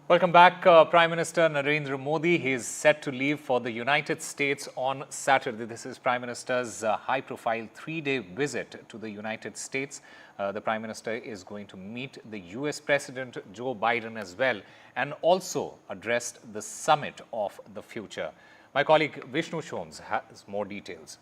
Welcome back. Prime Minister Narendra Modi, he is set to leave for the United States on Saturday. This is Prime Minister's high-profile three-day visit to the United States. The Prime Minister is going to meet the US President Joe Biden as well and also address the summit of the future. My colleague Vishnu Shoms has more details.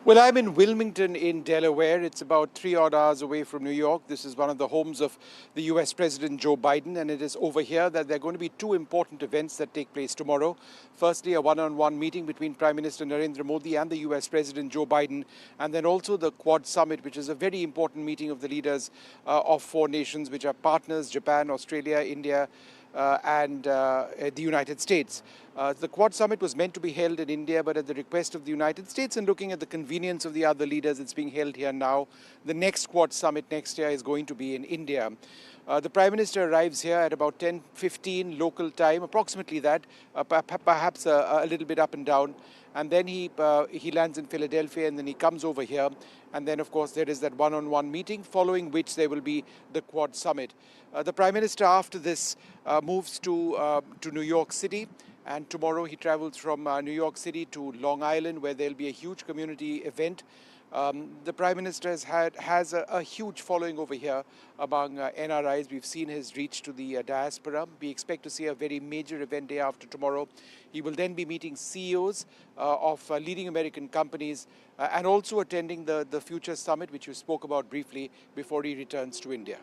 Well, I'm in Wilmington in Delaware. It's about 3 odd hours away from New York. This is one of the homes of the US President Joe Biden, and it is over here that there are going to be two important events that take place tomorrow. Firstly, a one-on-one meeting between Prime Minister Narendra Modi and the US President Joe Biden, and then also the Quad Summit, which is a very important meeting of the leaders of four nations, which are partners: Japan, Australia, India, and the United States. The Quad Summit was meant to be held in India, but at the request of the United States and looking at the convenience of the other leaders, it's being held here now. The next Quad Summit next year is going to be in India. The Prime Minister arrives here at about 10:15 local time, approximately that, perhaps a little bit up and down. And then he lands in Philadelphia, and then he comes over here. And then, of course, there is that one-on-one meeting, following which there will be the Quad Summit. The Prime Minister, after this, moves to New York City. And tomorrow he travels from New York City to Long Island, where there'll be a huge community event. The Prime Minister has a huge following over here among NRIs. We've seen his reach to the diaspora. We expect to see a very major event day after tomorrow. He will then be meeting CEOs of leading American companies and also attending the Future Summit, which you spoke about briefly, before he returns to India.